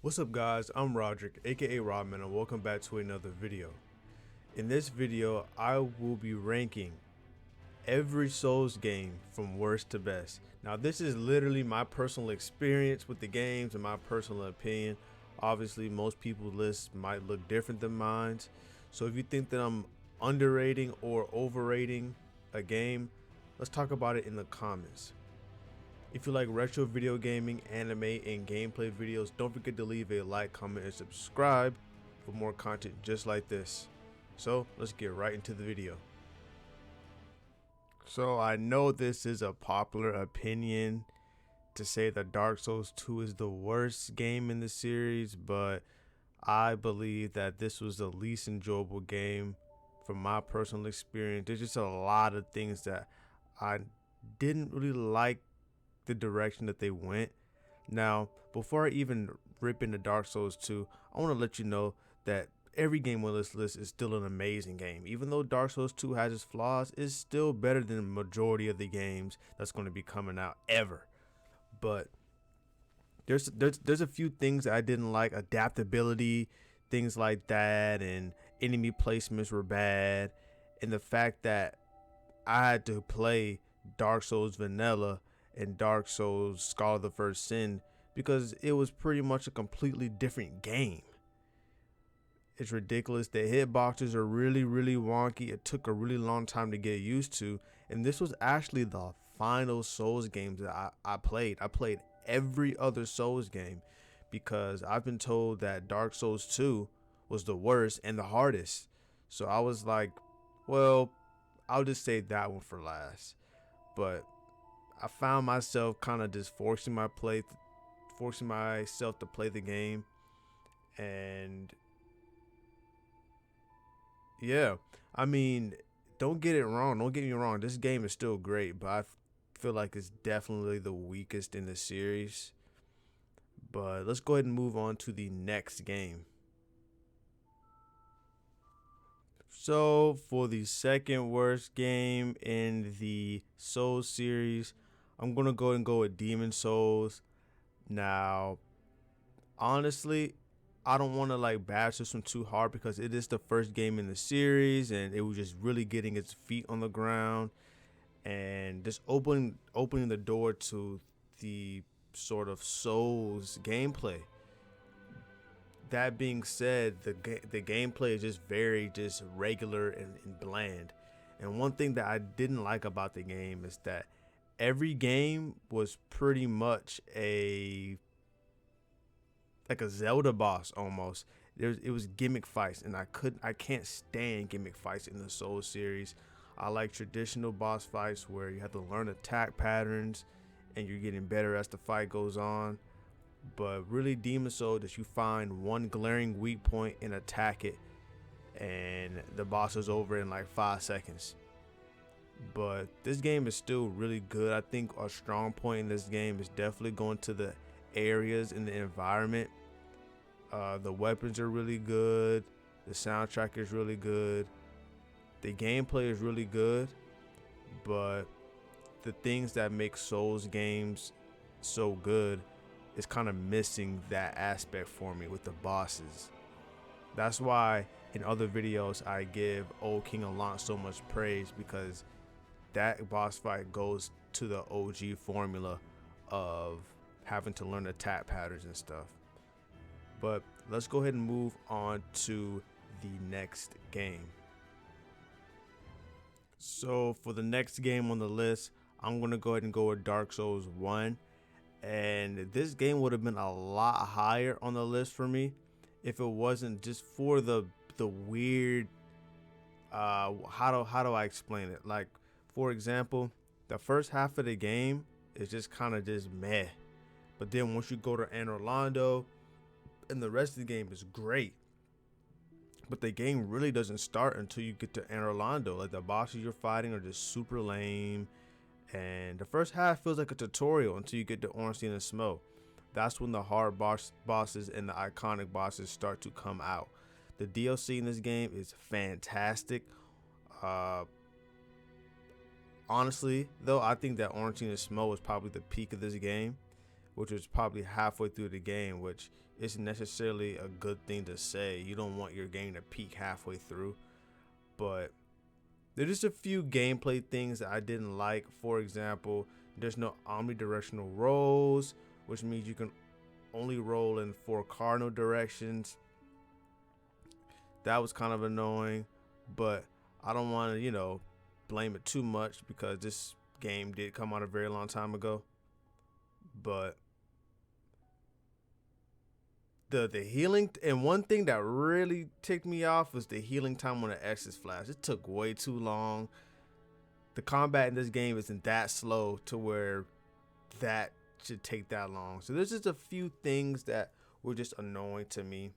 What's up guys, I'm Roderick, aka Rodman, and welcome back to another video. In this video, I will be ranking every Souls game from worst to best. Now this is literally my personal experience with the games and my personal opinion. Obviously most people's lists might look different than mine. So if you think that I'm underrating or overrating a game, let's talk about it in the comments. If you like retro video gaming, anime, and gameplay videos, don't forget to leave a like, comment, and subscribe for more content just like this. So let's get right into the video. So I know this is a popular opinion to say that Dark Souls 2 is the worst game in the series, but I believe that this was the least enjoyable game from my personal experience. There's just a lot of things that I didn't really like the direction that they went. Now, before I even rip into Dark Souls 2, I want to let you know that every game on this list is still an amazing game. Even though Dark Souls 2 has its flaws, it's still better than the majority of the games that's going to be coming out ever. But there's a few things that I didn't like. Adaptability, things like that, and enemy placements were bad, and the fact that I had to play Dark Souls Vanilla and Dark Souls Scholar of the First Sin because it was pretty much a completely different game. It's ridiculous. The hitboxes are really wonky. It took a really long time to get used to, and this was actually the final Souls games that I played. I played every other Souls game because I've been told that Dark Souls 2 was the worst and the hardest. So I was like, well, I'll just save that one for last. But I found myself kind of just forcing myself to play the game, and yeah, I mean, don't get me wrong, this game is still great, but I feel like it's definitely the weakest in the series. But let's go ahead and move on to the next game. So for the second worst game in the Souls series, I'm gonna go and go with Demon Souls. Now, honestly, I don't want to like bash this one too hard because it is the first game in the series and it was just really getting its feet on the ground and just opening the door to the sort of Souls gameplay. That being said, the gameplay is just very regular and bland. And one thing that I didn't like about the game is that every game was pretty much like a Zelda boss almost. It was gimmick fights, and I can't stand gimmick fights in the Souls series. I like traditional boss fights where you have to learn attack patterns and you're getting better as the fight goes on. But really, Demon Souls, that you find one glaring weak point and attack it, and the boss is over in like 5 seconds. But this game is still really good. I think a strong point in this game is definitely going to the areas in the environment. The weapons are really good. The soundtrack is really good. The gameplay is really good. But the things that make Souls games so good is kind of missing that aspect for me with the bosses. That's why in other videos I give Old King Allant so much praise, because that boss fight goes to the OG formula of having to learn attack patterns and stuff. But let's go ahead and move on to the next game. So for the next game on the list, I'm gonna go ahead and go with Dark Souls 1. And this game would have been a lot higher on the list for me if it wasn't just for the weird how do I explain it? Like, for example, the first half of the game is just kind of just meh, but then once you go to Anor Londo and the rest of the game is great. But the game really doesn't start until you get to Anor Londo. Like, the bosses you're fighting are just super lame. And the first half feels like a tutorial until you get to Ornstein and Smough. That's when the hard bosses and the iconic bosses start to come out. The DLC in this game is fantastic. Honestly, though, I think that Ornstein and Smough is probably the peak of this game. which was probably halfway through the game, which isn't necessarily a good thing to say. You don't want your game to peak halfway through. But there's just a few gameplay things that I didn't like. For example, there's no omnidirectional rolls, which means you can only roll in 4 cardinal directions. That was kind of annoying, but I don't want to, blame it too much because this game did come out a very long time ago. But the healing, and one thing that really ticked me off was the healing time on the Exodus Flash. It took way too long. The combat in this game isn't that slow to where that should take that long. So there's just a few things that were just annoying to me.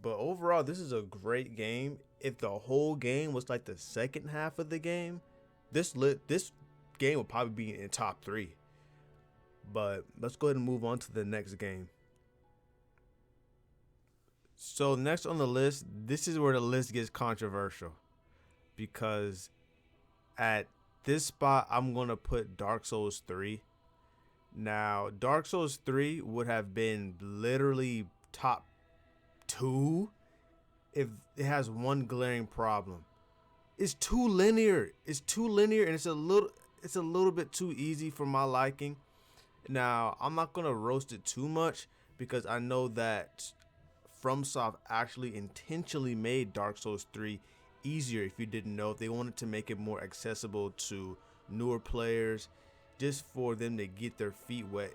But overall, this is a great game. If the whole game was like the second half of the game, this game would probably be in top 3. But let's go ahead and move on to the next game. So next on the list, this is where the list gets controversial, because at this spot, I'm going to put Dark Souls 3. Now, Dark Souls 3 would have been literally top 2 if it has one glaring problem. It's too linear. It's too linear, and it's a little bit too easy for my liking. Now, I'm not going to roast it too much because I know that FromSoft actually intentionally made Dark Souls 3 easier, if you didn't know. They wanted to make it more accessible to newer players, just for them to get their feet wet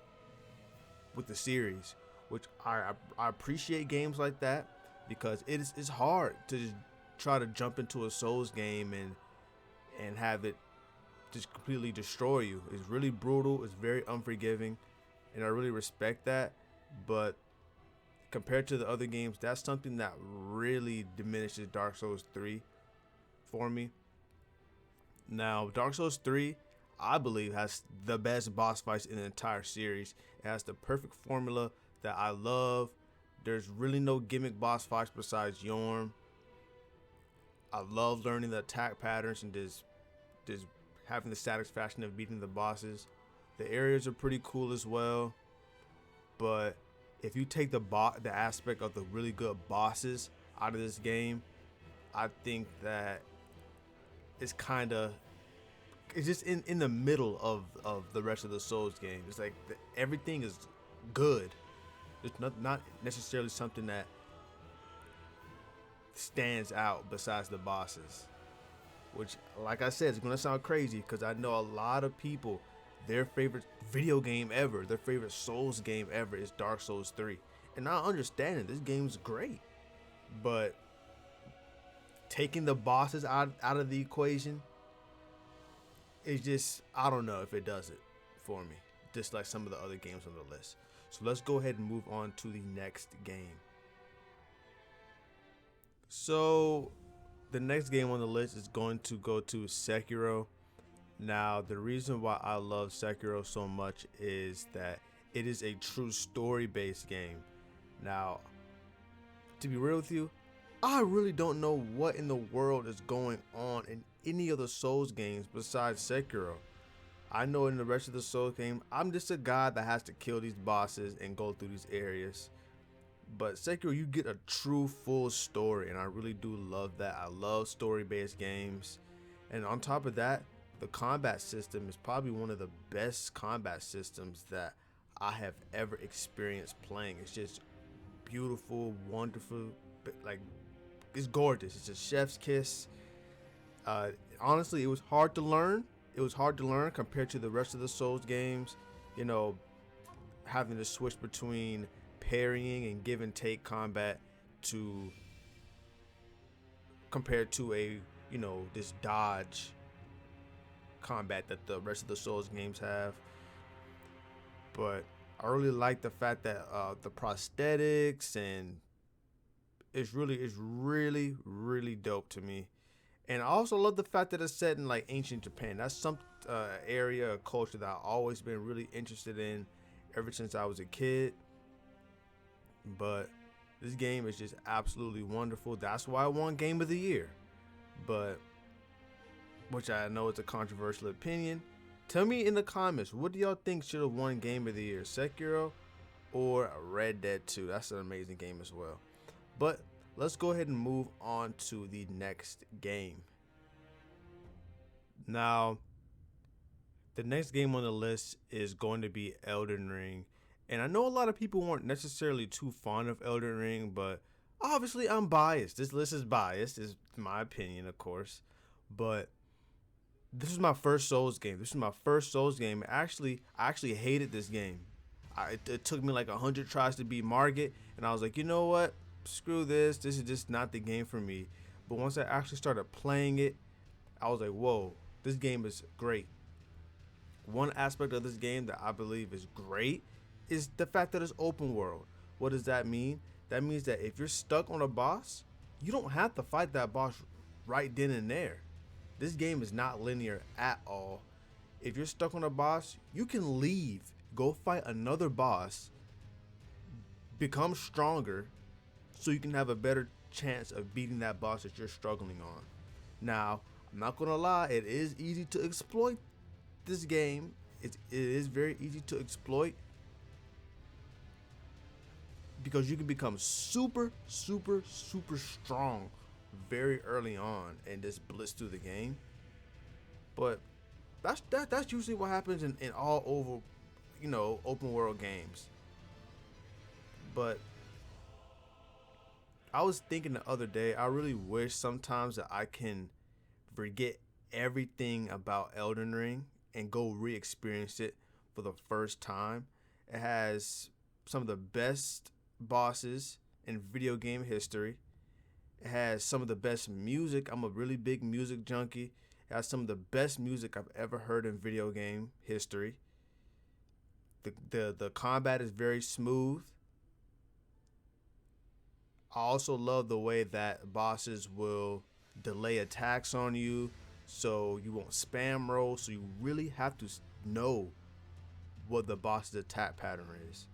with the series, which I appreciate games like that, because it's hard to just try to jump into a Souls game and have it just completely destroy you. It's really brutal. It's very unforgiving, and I really respect that. But compared to the other games, that's something that really diminishes Dark Souls 3 for me. Now, Dark Souls 3, I believe, has the best boss fights in the entire series. It has the perfect formula that I love. There's really no gimmick boss fights besides Yorm. I love learning the attack patterns and just having the satisfaction of beating the bosses. The areas are pretty cool as well. But if you take the aspect of the really good bosses out of this game, I think that it's just in the middle of the rest of the Souls game. It's like everything is good. It's not necessarily something that stands out besides the bosses, which, like I said, is going to sound crazy because I know a lot of people, their favorite video game ever, their favorite Souls game ever is Dark Souls 3. And I understand it. This game's great. But taking the bosses out of the equation, it's just, I don't know if it does it for me, just like some of the other games on the list. So let's go ahead and move on to the next game. So the next game on the list is going to go to Sekiro. Now, the reason why I love Sekiro so much is that it is a true story-based game. Now, to be real with you, I really don't know what in the world is going on in any of the Souls games besides Sekiro. I know in the rest of the Souls game, I'm just a guy that has to kill these bosses and go through these areas. But Sekiro, you get a true full story, and I really do love that. I love story-based games. And on top of that, the combat system is probably one of the best combat systems that I have ever experienced playing. It's just beautiful, wonderful, like, it's gorgeous. It's a chef's kiss. Honestly, it was hard to learn. It was hard to learn compared to the rest of the Souls games. Having to switch between parrying and give and take combat compared to a this dodge combat that the rest of the Souls games have. But I really like the fact that the prosthetics, and it's really dope to me. And I also love the fact that it's set in like ancient Japan. That's some area of culture that I've always been really interested in ever since I was a kid. But this game is just absolutely wonderful. That's why I won Game of the Year. But which I know is a controversial opinion, Tell me in the comments, what do y'all think should have won Game of the Year, Sekiro or Red Dead 2? That's an amazing game as well. But let's go ahead and move on to the next game. Now, the next game on the list is going to be Elden Ring. And I know a lot of people weren't necessarily too fond of Elden Ring, but obviously I'm biased. This list is biased, is my opinion, of course. But this was my first Souls game. I actually hated this game. It took me like 100 tries to beat Margit, and I was like, you know what? Screw this. This is just not the game for me. But once I actually started playing it, I was like, whoa, this game is great. One aspect of this game that I believe is great is the fact that it's open world. What does that mean? That means that if you're stuck on a boss, you don't have to fight that boss right then and there. This game is not linear at all. If you're stuck on a boss, you can leave, go fight another boss, become stronger, so you can have a better chance of beating that boss that you're struggling on. Now, I'm not gonna lie, it is easy to exploit this game. It is very easy to exploit because you can become super strong very early on and just blitz through the game. But that's usually what happens in all over, open world games. But I was thinking the other day, I really wish sometimes that I can forget everything about Elden Ring and go re-experience it for the first time. It has some of the best bosses in video game history. It has some of the best music. I'm a really big music junkie. It has some of the best music I've ever heard in video game history. The combat is very smooth. I also love the way that bosses will delay attacks on you, so you won't spam roll, so you really have to know what the boss's attack pattern is.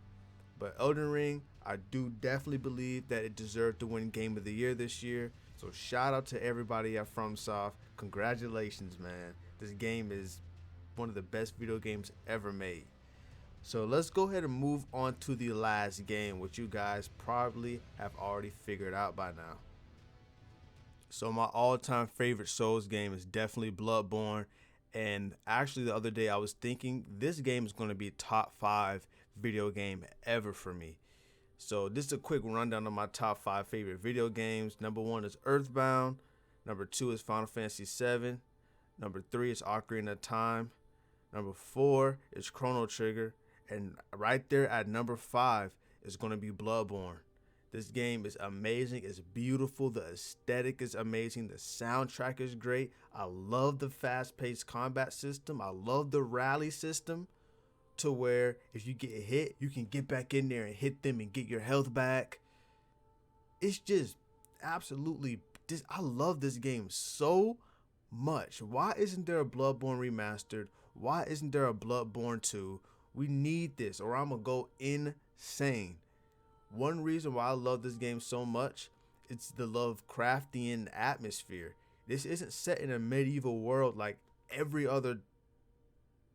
But Elden Ring, I do definitely believe that it deserved to win Game of the Year this year. So shout out to everybody at FromSoft. Congratulations, man. This game is one of the best video games ever made. So let's go ahead and move on to the last game, which you guys probably have already figured out by now. So my all-time favorite Souls game is definitely Bloodborne. And actually the other day I was thinking this game is going to be top 5 video game ever for me. So this is a quick rundown of my top 5 favorite video games. Number 1 is Earthbound. Number 2 is Final Fantasy VII. Number 3 is Ocarina of Time. Number 4 is Chrono Trigger. And right there at number 5 is going to be Bloodborne. This game is amazing. It's beautiful. The aesthetic is amazing. The soundtrack is great. I love the fast-paced combat system. I love the rally system to where if you get hit, you can get back in there and hit them and get your health back. It's just absolutely, I love this game so much. Why isn't there a Bloodborne remastered? Why isn't there a Bloodborne 2? We need this or I'm going to go insane. One reason why I love this game so much, it's the Lovecraftian atmosphere. This isn't set in a medieval world like every other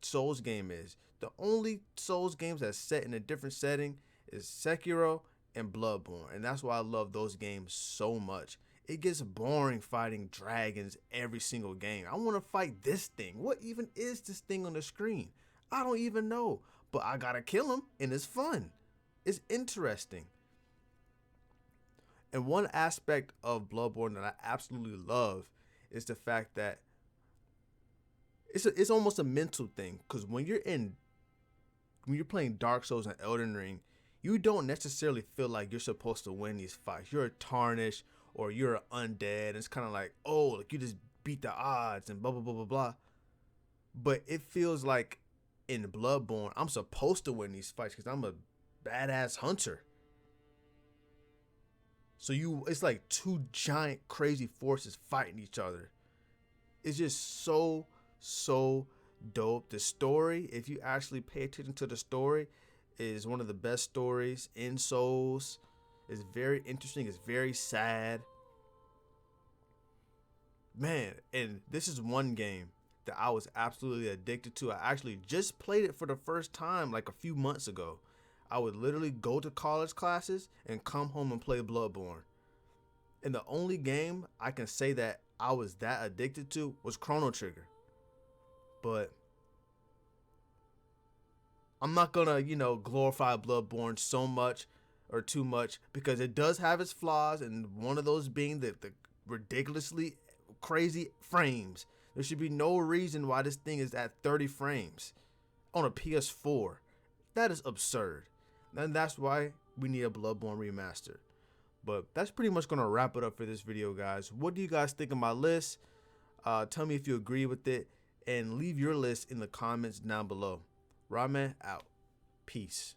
Souls game is. The only Souls games that's set in a different setting is Sekiro and Bloodborne. And that's why I love those games so much. It gets boring fighting dragons every single game. I want to fight this thing. What even is this thing on the screen? I don't even know. But I gotta kill him and it's fun. It's interesting. And one aspect of Bloodborne that I absolutely love is the fact that it's almost a mental thing. Because when you're playing Dark Souls and Elden Ring, you don't necessarily feel like you're supposed to win these fights. You're a tarnished or you're an undead. It's kind of like, oh, like you just beat the odds and blah, blah, blah, blah, blah. But it feels like in Bloodborne, I'm supposed to win these fights because I'm a badass hunter. So it's like two giant crazy forces fighting each other. It's just so dope. The story, if you actually pay attention to the story, is one of the best stories in Souls. It's very interesting. It's very sad. Man, and this is one game that I was absolutely addicted to. I actually just played it for the first time like a few months ago. I would literally go to college classes and come home and play Bloodborne. And the only game I can say that I was that addicted to was Chrono Trigger. But I'm not gonna, glorify Bloodborne so much or too much, because it does have its flaws, and one of those being the ridiculously crazy frames. There should be no reason why this thing is at 30 frames on a PS4. That is absurd. And that's why we need a Bloodborne remaster. But that's pretty much going to wrap it up for this video, guys. What do you guys think of my list? Tell me if you agree with it, and leave your list in the comments down below. Ramen out. Peace.